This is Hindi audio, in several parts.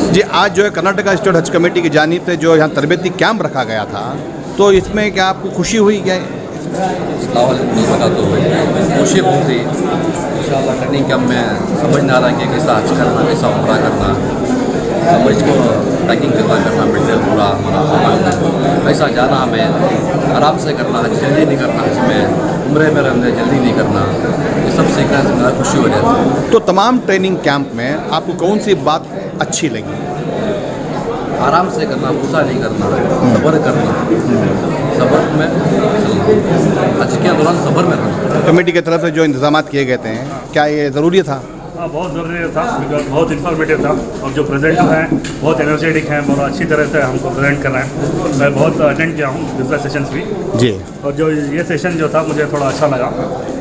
जी, आज जो है कर्नाटका स्टेट हज कमेटी की जानिब से जो यहाँ तरबियती कैंप रखा गया था, तो इसमें क्या आपको खुशी हुई क्या? तो खुशी बहुत थी। इंशाल्लाह ट्रेनिंग कैंप में समझ ना रहा कि कैसा हज करना, कैसा उम्रा करना, समझ को पैकिंग करना मटेरियल पूरा हमारा कैसा जाना, हमें आराम से करना, हज जल्दी नहीं करना, हज में उम्रे में रहने जल्दी नहीं करना, ये सब सीखने से मेरा खुशी हो जाती है। तो तमाम ट्रेनिंग कैंप में आपको कौन सी बात अच्छी लगी? आराम से करना, गुस्सा नहीं करना, सब्र करना, सब्र में हज के दौरान सब्र में रहना। कमेटी की तरफ से जो इंतजाम किए गए थे, क्या ये ज़रूरी था? हाँ, बहुत ज़रूरी था, बहुत इन्फॉर्मेटिव था और जो प्रेजेंटर हैं बहुत एनर्जेटिक हैं, बहुत अच्छी तरह से हमको प्रेजेंट कर रहे हैं। मैं बहुत अटेंड किया हूँ दूसरा सेशंस भी जी, और जो ये सेशन जो था मुझे थोड़ा अच्छा लगा,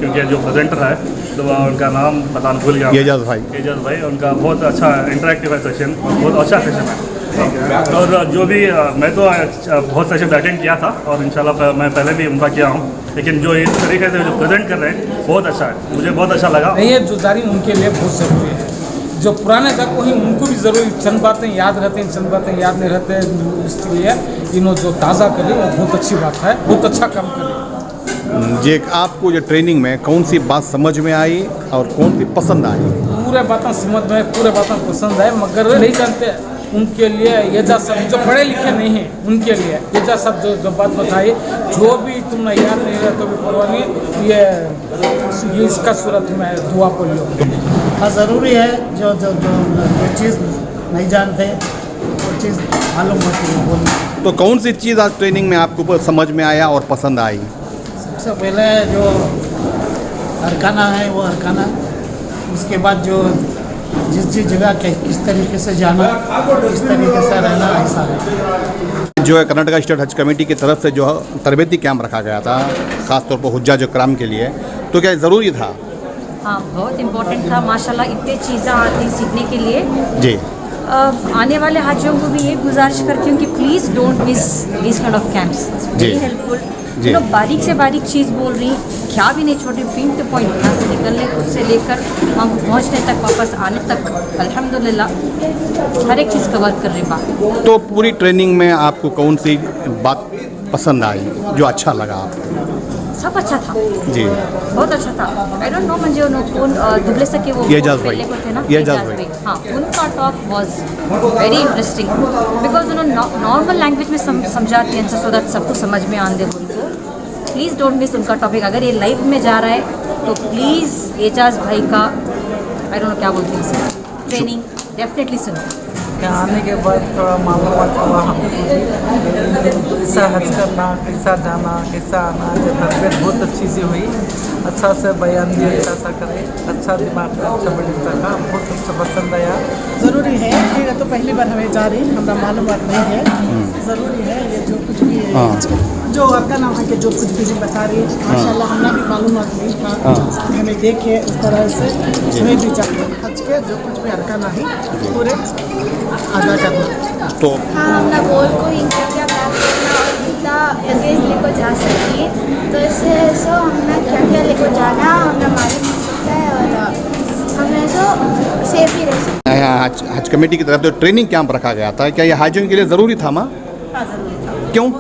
क्योंकि जो प्रेजेंटर है तो उनका नाम पता भूल गया, एजाज भाई, उनका बहुत अच्छा इंटरेक्टिव है सेशन, बहुत अच्छा सेशन है। और जो भी मैं तो बहुत सेशन अटेंड किया था और इंशाल्लाह मैं पहले भी उम्रा किया हूँ, लेकिन जो इस तरीके से जो प्रेजेंट कर रहे हैं बहुत अच्छा है, मुझे बहुत अच्छा लगा। ये जो जारी उनके लिए बहुत ज़रूरी है। जो पुराने तक वही उनको भी ज़रूरी, चंद बातें याद रहते हैं, चंद बातें याद नहीं रहते, इसलिए इन्होंने जो ताज़ा करे वो बहुत अच्छी बात है, बहुत अच्छा काम करे। जी, आपको जो ट्रेनिंग में कौन सी बात समझ में आई और कौन सी पसंद आई? पूरे बातें समझ में, पूरे बातें पसंद आए, मगर नहीं जानते उनके लिए ये जा सब जो पढ़े लिखे नहीं हैं उनके लिए ये जा सब जो बात बताई, जो भी तुमने याद नहीं रहा तो भी परवाह नहीं, ये इसका सूरत में दुआ पढ़ लो। हाँ, ज़रूरी है। जो चीज़ नहीं जानते वो चीज़ मालूम होती है बोलना। तो कौन सी चीज़ आज ट्रेनिंग में आपको समझ में आया और पसंद आई? सबसे पहले जो अरकाना है वो अरकाना, उसके बाद जो जिस जगह के किस तरीके से जाना, किस तरीके से रहना, ऐसा है। जो है कर्नाटका स्टेट हज कमेटी की तरफ से जो तरबियती कैंप रखा गया था ख़ासतौर पर हुज्जाज कराम के लिए, तो क्या ज़रूरी था? हाँ, बहुत इम्पोर्टेंट था। माशाल्लाह इतनी चीज़ें आती सीखने के लिए। जी, आने वाले हाजियों को भी ये गुजारिश करती हूँ कि please don't miss this kind of camps, very helpful. लोग बारीक से बारीक चीज़ बोल रही, क्या भी नहीं छोटी, पिन टू पॉइंट, यहाँ से निकलने से लेकर वहाँ पहुँचने तक, वापस आने तक अल्हम्दुलिल्लाह हर एक चीज़ कवर कर रही बात। तो पूरी ट्रेनिंग में आपको कौन सी बात पसंद आई, जो अच्छा लगा आपको? सब अच्छा था जी, बहुत अच्छा था। आई डोंट नो मुझे कौन दुबले सके वो एजाज भाई, पहले को थे ना, एजाज भाई, हाँ, उनका talk was very interesting, because उन्होंने नॉर्मल लैंग्वेज में समझाते हैं सो दैट सबको समझ में आने दे उनको। प्लीज़ डोंट मिस उनका टॉपिक। अगर ये लाइव में जा रहा है तो प्लीज़ एजाज भाई का आई डोंट नो क्या बोलते हैं इसे, ट्रेनिंग डेफिनेटली सुनो। यहाँ आने के बाद थोड़ा मालूमात हुआ हमको, कैसा हज करना, कैसा जाना, कैसा आना, जो तरबियत बहुत अच्छी सी हुई, अच्छा से बयान दिया, अच्छा सा करे, अच्छा दिमाग का, अच्छा बड़ी का, बहुत अच्छा पसंद आया। ज़रूरी है, ये तो पहली बार हमें जा रही, हमारा मालूमात नहीं है, ज़रूरी है ये जो कुछ भी जो आपका नाम है कि जो कुछ भी बता रही है, माशाल्लाह हमें भी मालूमात नहीं था, हमें देखे उस तरह से हमें भी चाहिए हज के जो कुछ भी अरकाना है पूरे अदा करना। तो हाँ, हमने गोल को इंडिया क्या बात करना और कितना अगेंस्ट लेकर जा सकती है, तो इससे सो हमने क्या क्या लेकर जाना हमें मालूम हो सकता है और हमें सो सेफ ही रह सकते यहाँ हज कमेटी की तरफ जो ट्रेनिंग कैंप रखा गया था, क्या ये हाजियों के लिए ज़रूरी था? माँ, हाँ, ज़रूरी था। क्यों?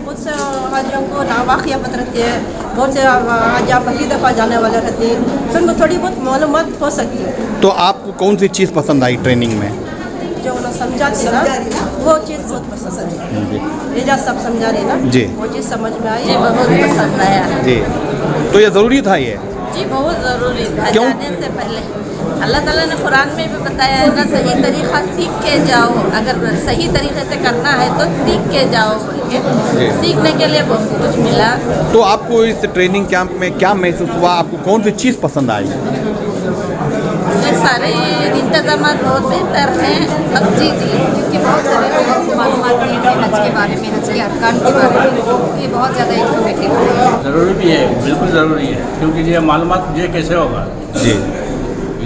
बहुत से हाजियों को नावाकियात रहती है, बहुत से हाजिया पहली दफ़ा जाने वाले रहते हैं, तो उनको थोड़ी बहुत मालूमात हो सकती है। तो आपको कौन सी चीज़ पसंद आई ट्रेनिंग में? जो वो लोग समझाते ना वो चीज़ बहुत पसंद है, एजा सब समझा रहे ना जी, वो चीज़ समझ में आई, बहुत पसंद आया जी। तो ये ज़रूरी था ये? जी, बहुत ज़रूरी था। क्यों? जाने से पहले अल्लाह ताला ने कुरान में भी बताया है ना, सही तरीक़ा सीख के जाओ, अगर सही तरीके से करना है तो सीख के जाओ बोल के, सीखने के लिए बहुत कुछ मिला। तो आपको इस ट्रेनिंग कैंप में क्या महसूस हुआ? आपको कौन सी चीज़ पसंद आई? सारे इंतजाम बहुत बेहतर हैं। अब जी क्योंकि बहुत सारे लोगों को मालूमात नहीं है हज के बारे में, हज के अरकान के बारे में, ये बहुत ज़्यादा इन्फॉर्मेटिव है। ज़रूरी भी है, बिल्कुल ज़रूरी है, क्योंकि ये मालूमात ये कैसे होगा जी,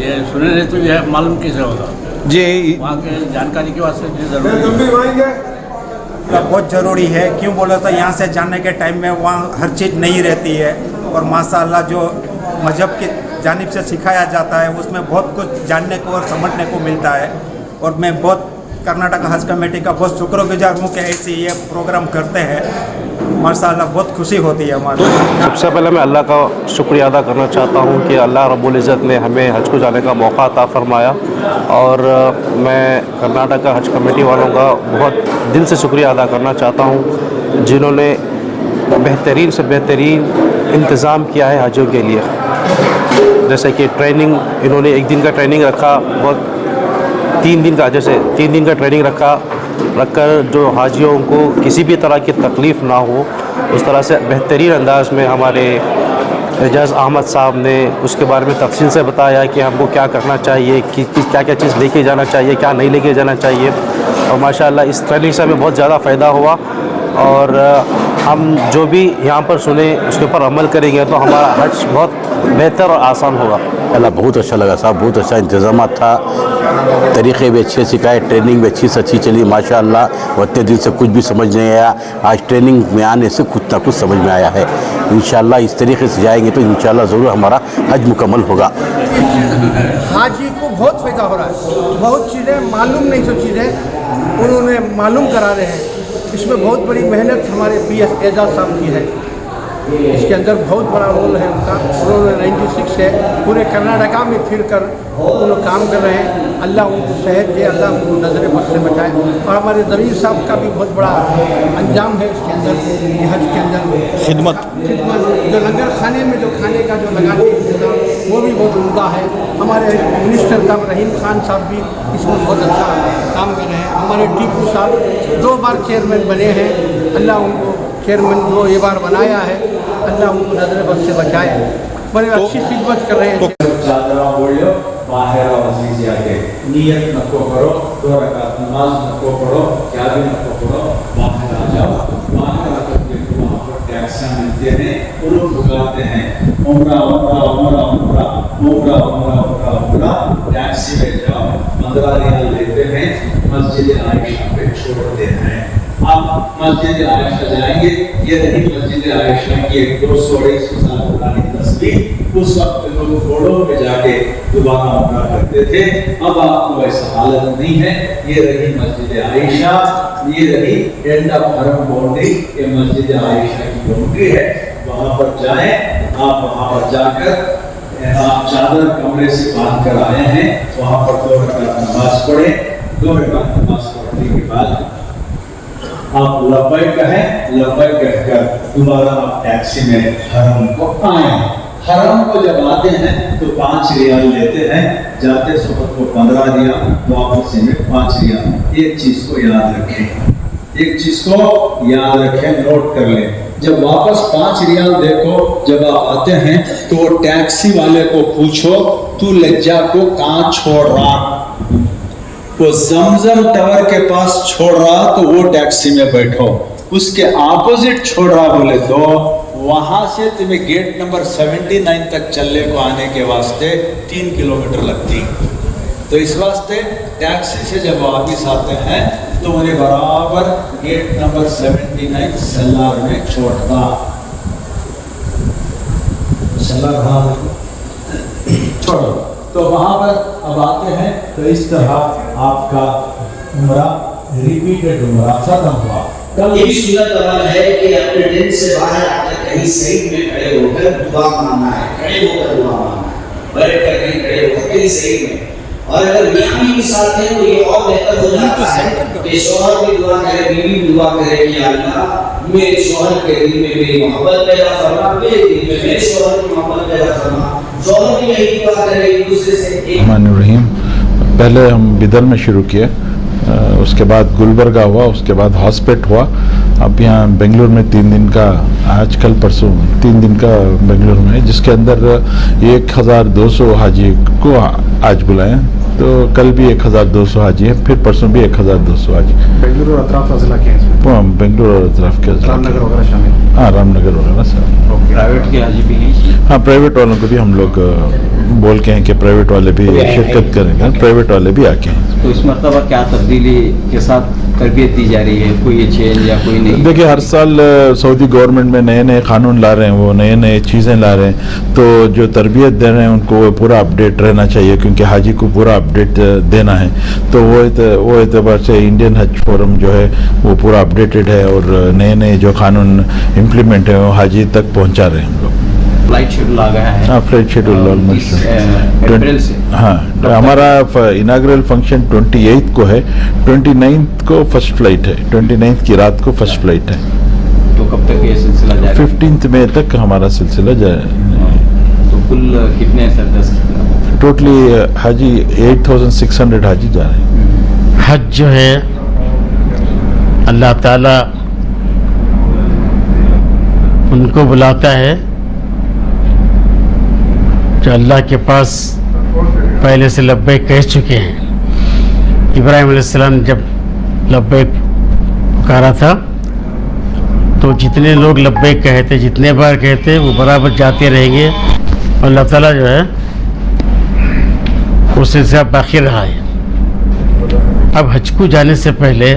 ये सुने नहीं तो यह मालूम कैसे होगा जी, वहाँ के जानकारी के वास्ते ये ज़रूरी है। बहुत ज़रूरी है। क्यों बोला तो यहाँ से जाने के टाइम में वहाँ हर चीज़ नहीं रहती है, और माशाअल्लाह जो मज़हब की जानिब से सिखाया जाता है उसमें बहुत कुछ जानने को और समझने को मिलता है। और मैं बहुत कर्नाटक हज कमेटी का बहुत शुक्रगुजार हूँ कि ऐसे ये प्रोग्राम करते हैं। माशाल्लाह बहुत खुशी होती है हमारे। सबसे पहले मैं अल्लाह का शुक्रिया अदा करना चाहता हूँ कि अल्लाह रब्बुल इज़्ज़त ने हमें हज को जाने का मौका अता फरमाया, और मैं कर्नाटक हज कमेटी वालों का बहुत दिल से शुक्रिया अदा करना चाहता हूँ, जिन्होंने बेहतरीन से बेहतरीन इंतज़ाम किया है हजों के लिए। जैसे कि ट्रेनिंग, इन्होंने एक दिन का ट्रेनिंग रखा, बहुत 3 दिन का, जैसे 3 दिन का ट्रेनिंग रखकर जो हाजियों को किसी भी तरह की तकलीफ़ ना हो, उस तरह से बेहतरीन अंदाज में हमारे एजाज़ अहमद साहब ने उसके बारे में तफसील से बताया कि हमको क्या करना चाहिए, कि क्या क्या चीज़ लेके जाना चाहिए, क्या नहीं लेके जाना चाहिए। और माशाल्लाह इस ट्रेनिंग से हमें बहुत ज़्यादा फ़ायदा हुआ, और हम जो भी यहाँ पर सुने उसके ऊपर अमल करेंगे तो हमारा हज बहुत बेहतर और आसान होगा। अल्लाह बहुत अच्छा लगा साहब, बहुत अच्छा इंतज़ाम था, तरीक़े भी अच्छे सिखाए, ट्रेनिंग भी अच्छी से अच्छी चली माशाअल्लाह। उतने दिन से कुछ भी समझ नहीं आया, आज ट्रेनिंग में आने से कुछ ना कुछ समझ में आया है। इंशाअल्लाह इस तरीके से जाएंगे तो इंशाअल्लाह ज़रूर हमारा हज मुकम्मल होगा। हाजी को बहुत फ़ायदा हो रहा है, बहुत चीज़ें मालूम नहीं, तो चीज़ें उन्होंने मालूम करा रहे हैं। इसमें बहुत बड़ी मेहनत हमारे PS एजाज साहब की है, इसके अंदर बहुत बड़ा रोल है उनका। उन्होंने 96 से पूरे कर्नाटका में फिर कर उन्होंने काम कर रहे हैं। अल्लाह उनको सेहत दे, अल्लाह उनको नजर बद से बचाए। और हमारे ज़मीर साहब का भी बहुत बड़ा अंजाम है इसके अंदर, हज के अंदर खिदमत जो लंगर खाने में जो खाने का जो लगाते हैं इंतज़ाम, वो भी बहुत उम्दा है। हमारे मिनिस्टर साहब रहीम खान साहब भी इसमें बहुत अच्छा काम कर रहे हैं। हमारे टीपू साहब 2 बार चेयरमैन बने हैं, अल्लाह उनको चेयरमैन जो ये बार बनाया है, अल्लाह उनको नजर बद से बचाए। बड़े अच्छी खिदमत कर रहे हैं। नियत नको करो, 2 रकात नमाज नको पढ़ो, क्या भी नको पढ़ो, बाहर आ जाओ। बाहर आकर के वहाँ पर टैक्स मिलते हैं, वो लोग भुगाते हैं, उम्रा उम्रा उम्रा उम्रा उम्रा उम्रा उम्रा उम्रा, टैक्सी में जाओ, 15 रियाल लेते हैं, मस्जिद आयशा पे छोड़ते हैं। आप मस्जिद आयशा जाएंगे, ये रही मस्जिद आयशा की 200-250 साल पुरानी तस्वीर। उस वक्त लोग फोटो पे जाके दोबारा उम्रा करते थे, अब आपको ऐसा हालत नहीं है। ये रही मस्जिद आयशा, ये रही एंड ऑफ हरम बाउंड्री, ये मस्जिद आयशा की बाउंड्री है। वहाँ पर जाएं, आप वहाँ पर जाकर आप चादर कमरे से बांध कर आए हैं, वहाँ पर 2 रकात नमाज पढ़ें। 2 रकात नमाज पढ़ने के बाद आप लब्बैक कहें, लब्बैक कहकर दोबारा आप टैक्सी में हरम को आए। हरम को जब आते हैं तो 5 रियाल लेते हैं, जाते वक्त को 15 रियाल, वापसी में 5 रियाल। एक चीज को याद रखें, एक चीज को याद रखें, नोट कर लें। जब वापस 5 रियाल देखो, जब आप आते हैं तो टैक्सी वाले को पूछो, तू लज्जा को कहाँ छोड़ रहा? वो जमजम टावर के पास छोड़ रहा तो वो टैक्सी में बैठो, उसके ऑपोजिट छोड़ रहा बोले तो वहां से तुम्हें गेट नंबर 79 तक चलने को आने के वास्ते 3 किलोमीटर लगती। तो इस वास्ते टैक्सी से जब वापिस आते हैं तो उन्हें बराबर गेट नंबर 79 सल्लार में छोड़ता। सल्लार छोड़ो, तो वहाँ पर अब आते हैं तो इस तरह आपका उम्रा रिपीटेड उम्रा खत्म हुआ। कल ये भी सुन्नत अमल है कि अपने दिन से बाहर आकर कहीं सईद में खड़े होकर दुआ मांगना है, खड़े होकर दुआ मांगना है, बैठ कर नहीं खड़े होकर कहीं सईद में। और अगर मियाँ के साथ है तो ये और बेहतर हो जाता है कि शौहर भी दुआ करे, बीवी भी दुआ करे कि अल्लाह मेरे शौहर के दिल में मेरी मोहब्बत पैदा फरमा, मेरे दिल में मेरे शौहर की मोहब्बत पैदा फरमा। शौहर भी यही दुआ करे एक दूसरे से। रहीम, पहले हम बिदर में शुरू किए, उसके बाद गुलबर्गा हुआ, उसके बाद हॉस्पिट हुआ। अब यहाँ बेंगलुरु में 3 दिन का, आज कल परसों 3 दिन का बेंगलुरु में, जिसके अंदर 1200 हाजी को आज बुलाए। तो कल भी 1200 हाजी है, फिर परसों भी 1200 हाजी। बेंगलुरु और अतराफ का जिला क्या है? बेंगलुरु और अतराफ के रामनगर वगैरह शामिल? हाँ, रामनगर वगैरह सब। प्राइवेट के हाजी भी हैं? हाँ, प्राइवेट वालों को भी हम लोग बोल के हैं कि प्राइवेट वाले भी शिरकत करेंगे, प्राइवेट वाले भी आके हैं। तो इस मरतबा क्या तब्दीली के साथ तरबियत दी जा रही है, कोई ये चेंज या कोई नहीं? देखिए, हर साल सऊदी गवर्नमेंट में नए नए कानून ला रहे हैं, वो नए नए चीज़ें ला रहे हैं, तो जो तरबियत दे रहे हैं उनको पूरा अपडेट रहना चाहिए, क्योंकि हाजी को पूरा अपडेट देना है। तो वो एतबार से इंडियन हज फोरम जो है वो पूरा अपडेटेड है और नए नए जो कानून इम्प्लीमेंट है वो हाजी तक पहुँचा रहे हैं हम लोग। फ्लाइट शेड्यूल आ गया है? हाँ, फ्लाइट शेड्यूल ऑलमोस्ट अप्रैल से। हाँ, हमारा इनाग्रल फंक्शन 28 को है, 29 को फर्स्ट फ्लाइट है, 29 की रात को फर्स्ट फ्लाइट है। तो कब तक ये सिलसिला जाएगा? 15 मई तक हमारा सिलसिला जाए। तो कुल कितने सर? टोटली हाजी 8600 हाजी जा रहे हैं। हज जो है अल्लाह ताला उनको बुलाता है जो अल्लाह के पास पहले से लब्बैक कह चुके हैं। इब्राहिम अलैहिस्सलाम जब लब्बैक पुकारा था तो जितने लोग लब्बैक कहते, जितने बार कहते, वो बराबर जाते रहेंगे और अल्लाह ताला जो है वो सिलसिला बाकी रहा है। अब हज को जाने से पहले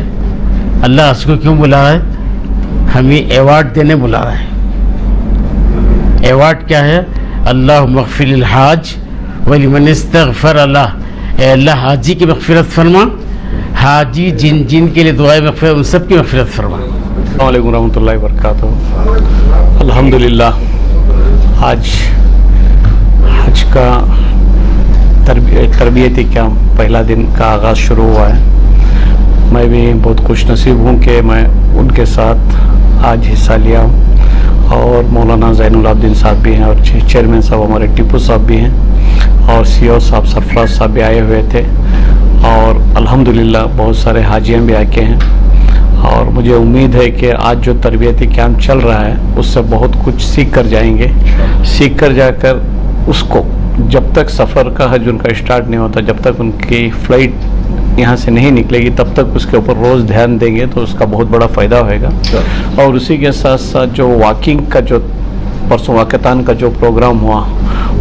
अल्लाह हज को क्यों बुला रहा है? हमें अवार्ड देने बुला रहा है। अवार्ड क्या है? अल्लाह मग़फ़िरिल हाज वलिमन इस्तग़फ़र अल्लाह, अल्लाह हाजी की मग़फ़िरत फरमा, हाजी जिन जिन के लिए दुआएं मग़फ़िरत उन सब की मग़फ़िरत फरमा। अस्सलाम वालेकुम रहमतुल्लाहि व बरकातुहू। अल्हम्दुलिल्लाह आज हज का तरबियती कैंप पहला दिन का आगाज़ शुरू हुआ है। मैं भी बहुत खुश नसीब हूँ कि मैं उनके साथ आज हिस्सा लिया हूँ और मौलाना ज़ैनुल आबिदीन साहब भी हैं और चेयरमैन साहब हमारे टीपू साहब भी हैं और सीओ साहब सरफराज साहब भी आए हुए थे और अल्हम्दुलिल्लाह बहुत सारे हाजियाँ भी आके हैं। और मुझे उम्मीद है कि आज जो तरबियती कैंप चल रहा है उससे बहुत कुछ सीख कर जाएंगे। सीख कर जाकर उसको जब तक सफ़र का हज उनका स्टार्ट नहीं होता, जब तक उनकी फ़्लाइट यहाँ से नहीं निकलेगी, तब तक उसके ऊपर रोज़ ध्यान देंगे तो उसका बहुत बड़ा फ़ायदा होगा। और उसी के साथ साथ जो वॉकिंग का जो परसों वाक़तान का जो प्रोग्राम हुआ,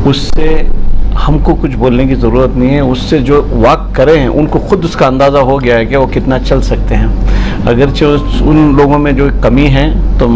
उससे हमको कुछ बोलने की ज़रूरत नहीं है। उससे जो वॉक करे हैं उनको खुद उसका अंदाज़ा हो गया है कि वो कितना चल सकते हैं। अगरचे उन लोगों में जो कमी है तो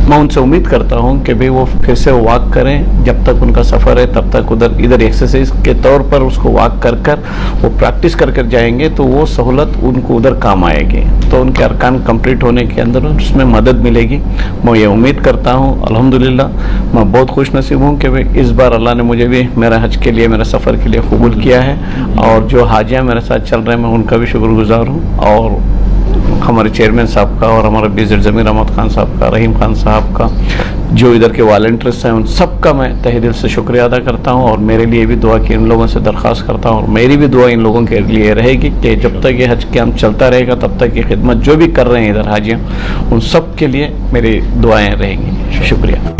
मैं उनसे उम्मीद करता हूं कि भाई वो फिर से वॉक करें। जब तक उनका सफ़र है तब तक इधर एक्सरसाइज के तौर पर उसको वॉक कर वो प्रैक्टिस कर जाएंगे तो वो सहूलत उनको उधर काम आएगी, तो उनके अरकान कंप्लीट होने के अंदर उसमें मदद मिलेगी। मैं ये उम्मीद करता हूँ। अल्हम्दुलिल्लाह मैं बहुत खुश नसीब हूँ कि भाई इस बार अल्लाह ने मुझे भी मेरा हज के लिए, मेरे सफ़र के लिए कबूल किया है और जो हाजियाँ मेरे साथ चल रहे हैं मैं उनका भी शुक्रगुजार हूँ। और हमारे चेयरमैन साहब का और हमारे बीज़र ज़मीर अहमद खान साहब का, रहीम खान साहब का, जो इधर के वॉलंटियर्स हैं उन सब का मैं तहे दिल से शुक्रिया अदा करता हूं। और मेरे लिए भी दुआ की इन लोगों से दरख्वास्त करता हूं और मेरी भी दुआ इन लोगों के लिए रहेगी कि जब तक ये हज कैंप चलता रहेगा तब तक ये खिदमत जो भी कर रहे हैं इधर हाजियाँ, उन सब के लिए मेरी दुआएँ रहेंगी। शुक्रिया।